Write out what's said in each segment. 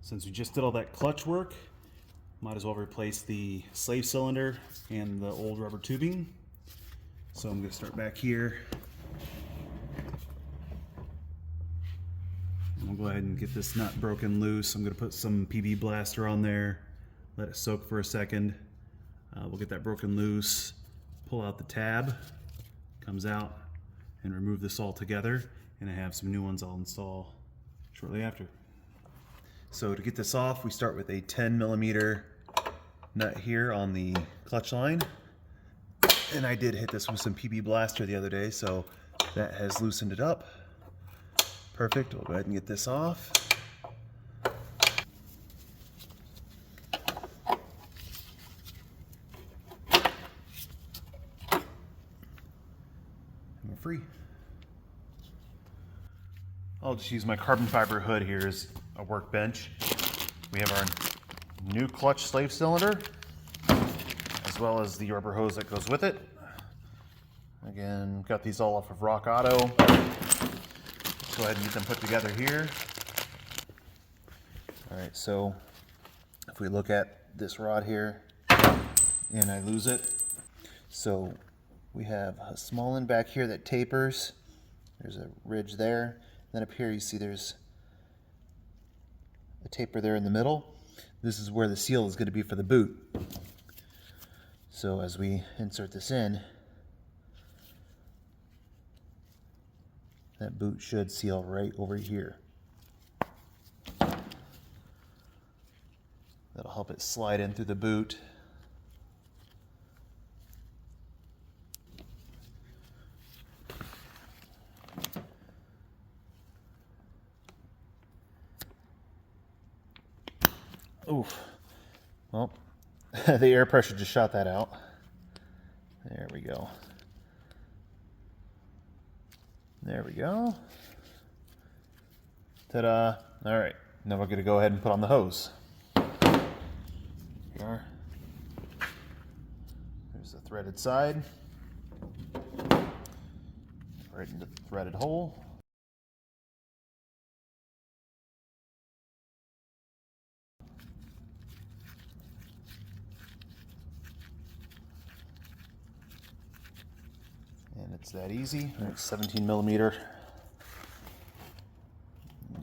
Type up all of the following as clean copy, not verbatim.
Since we just did all that clutch work, might as well replace the slave cylinder and the old rubber tubing. So I'm going to start back here. We'll go ahead and get this nut broken loose. I'm going to put some PB Blaster on there, let it soak for a second. We'll get that broken loose, pull out the tab, comes out, and remove this all together. And I have some new ones I'll install shortly after. So to get this off, we start with a 10mm nut here on the clutch line. And I did hit this with some PB Blaster the other day, so that has loosened it up. Perfect. We'll go ahead and get this off. And we're free. I'll just use my carbon fiber hood here as a workbench. We have our new clutch slave cylinder, as well as the rubber hose that goes with it. Again, got these all off of Rock Auto. Let's go ahead and get them put together here. All right, so if we look at this rod here, and I lose it. So we have a small end back here that tapers. There's a ridge there. Then up here you see there's a taper there in the middle. This is where the seal is going to be for the boot. So as we insert this in, that boot should seal right over here. That'll help it slide in through the boot. Oof. Well, the air pressure just shot that out. There we go. There we go. Ta-da. All right. Now we're going to go ahead and put on the hose. Here we are. There's the threaded side. Right into the threaded hole. And it's that easy. It's 17mm.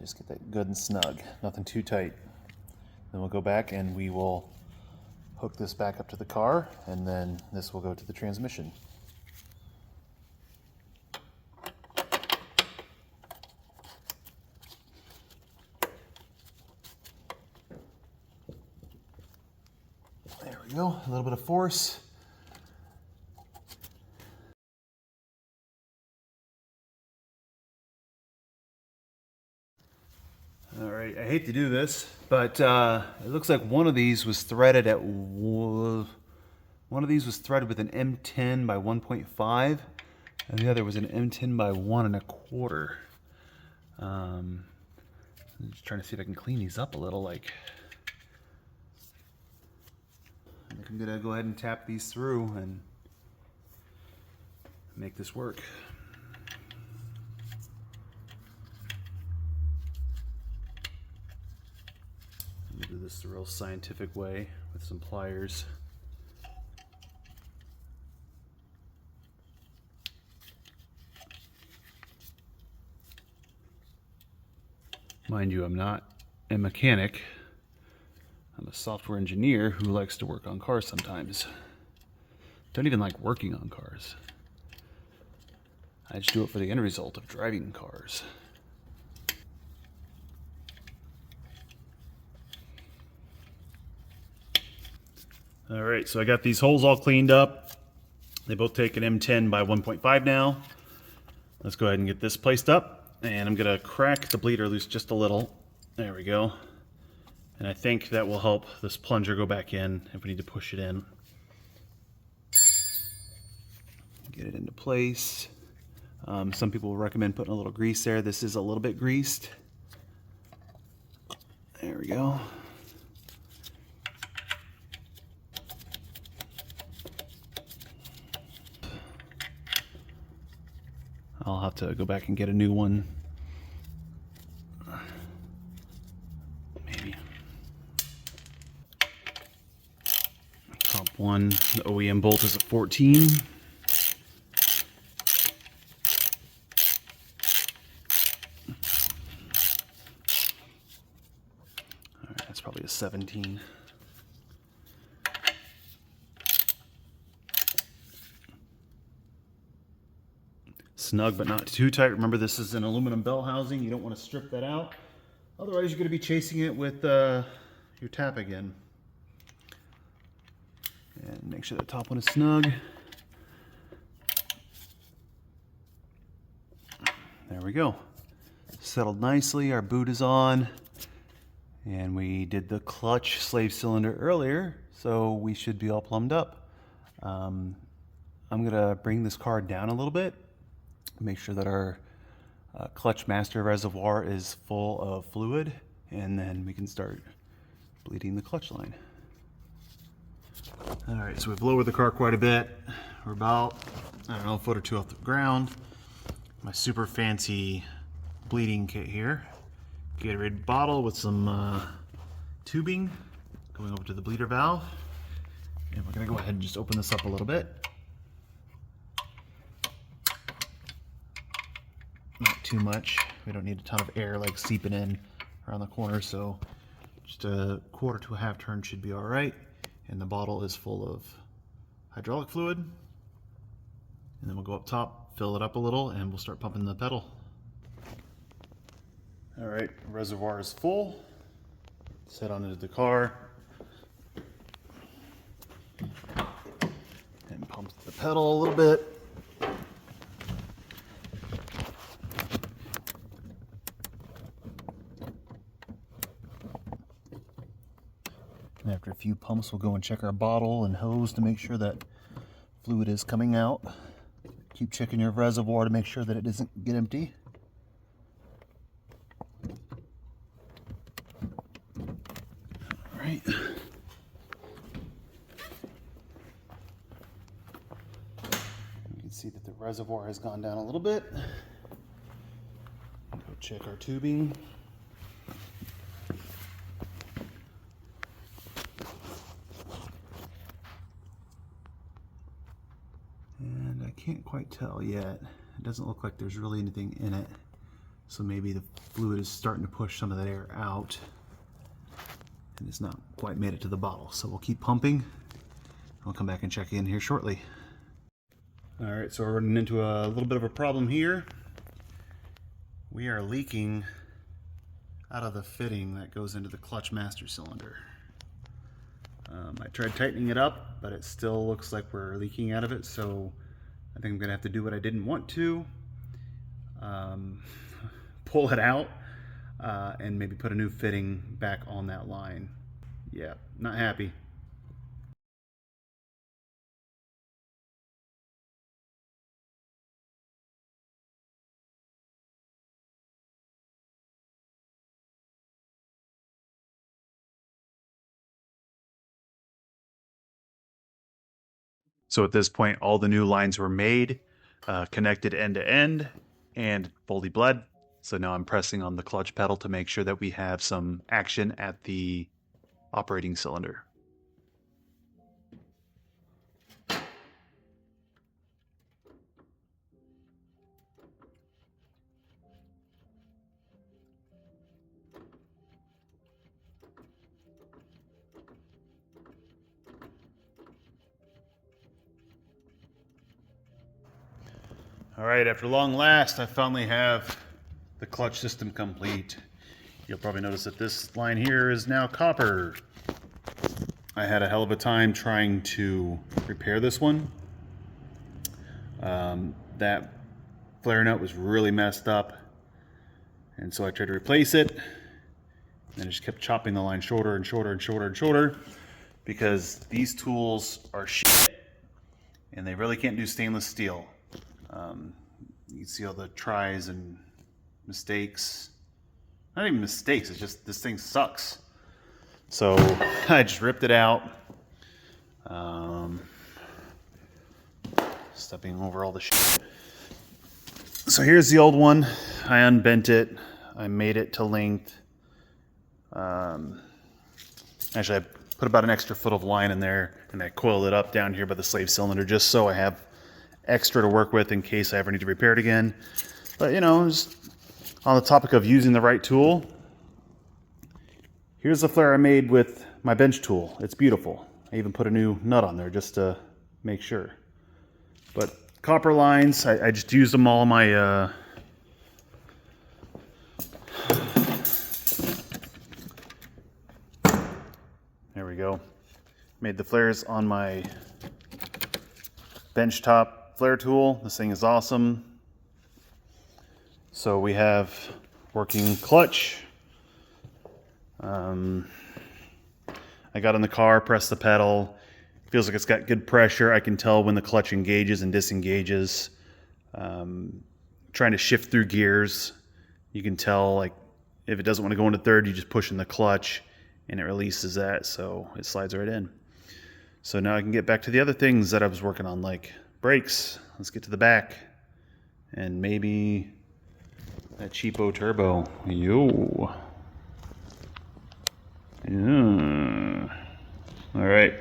Just get that good and snug. Nothing too tight. Then we'll go back and we will hook this back up to the car, and then this will go to the transmission. There we go. A little bit of force. All right, I hate to do this, but it looks like one of these was threaded at with an M10 by 1.5, and the other was an M10 by 1.25. I'm just trying to see if I can clean these up a little. I think I'm gonna go ahead and tap these through and make this work. Do this the real scientific way with some pliers. Mind you, I'm not a mechanic. I'm a software engineer who likes to work on cars sometimes. Don't even like working on cars. I just do it for the end result of driving cars. All right, so I got these holes all cleaned up. They both take an M10 by 1.5 now. Let's go ahead and get this placed up, and I'm gonna crack the bleeder loose just a little. There we go. And I think that will help this plunger go back in if we need to push it in. Get it into place. Some people recommend putting a little grease there. This is a little bit greased. There we go. I'll have to go back and get a new one. Maybe. one, the OEM bolt is a 14. All right, that's probably a 17. Snug but not too tight. Remember, this is an aluminum bell housing. You don't want to strip that out. Otherwise, you're going to be chasing it with your tap again. And make sure the top one is snug. There we go. Settled nicely. Our boot is on. And we did the clutch slave cylinder earlier, so we should be all plumbed up. I'm going to bring this car down a little bit. Make sure that our clutch master reservoir is full of fluid, and then we can start bleeding the clutch line. All right, so we've lowered the car quite a bit. We're about, I don't know, a foot or two off the ground. My super fancy bleeding kit here. Gatorade bottle with some tubing going over to the bleeder valve. And we're gonna go ahead and just open this up a little bit. Not too much. We don't need a ton of air like seeping in around the corner, so just a quarter to a half turn should be all right. And the bottle is full of hydraulic fluid. And then we'll go up top, fill it up a little, and we'll start pumping the pedal. All right, reservoir is full. Set on into the car. And pump the pedal a little bit. And after a few pumps, we'll go and check our bottle and hose to make sure that fluid is coming out. Keep checking your reservoir to make sure that it doesn't get empty. All right. You can see that the reservoir has gone down a little bit. Go check our tubing. Can't quite tell yet. It doesn't look like there's really anything in it. So maybe the fluid is starting to push some of that air out and it's not quite made it to the bottle. So we'll keep pumping. I'll come back and check in here shortly. All right, so we're running into a little bit of a problem here. We are leaking out of the fitting that goes into the clutch master cylinder. I tried tightening it up, but it still looks like we're leaking out of it. So I think I'm gonna have to do what I didn't want to, pull it out and maybe put a new fitting back on that line. Yeah, not happy. So at this point, all the new lines were made, connected end to end, and fully bled. So now I'm pressing on the clutch pedal to make sure that we have some action at the operating cylinder. All right, after long last, I finally have the clutch system complete. You'll probably notice that this line here is now copper. I had a hell of a time trying to repair this one. That flare nut was really messed up, and so I tried to replace it, and I just kept chopping the line shorter and shorter and shorter and shorter because these tools are shit, and they really can't do stainless steel. You can see all the tries and mistakes. Not even mistakes, it's just this thing sucks. So I just ripped it out. Stepping over all the shit. So here's the old one. I unbent it. I made it to length. Actually, I put about an extra foot of line in there And I coiled it up down here by the slave cylinder just so I have extra to work with in case I ever need to repair it again. But you know, just on the topic of using the right tool, here's the flare I made with my bench tool. It's beautiful. I even put a new nut on there just to make sure. But copper lines, I just used them all in my there we go. Made the flares on my benchtop flare tool. This thing is awesome. So we have working clutch. I got in the car, pressed the pedal. Feels like it's got good pressure. I can tell when the clutch engages and disengages. Trying to shift through gears. You can tell, like, if it doesn't want to go into third, you just push in the clutch and it releases that, so it slides right in. So now I can get back to the other things that I was working on, like brakes. Let's get to the back. And maybe that cheapo turbo. Yo. Yeah. All right.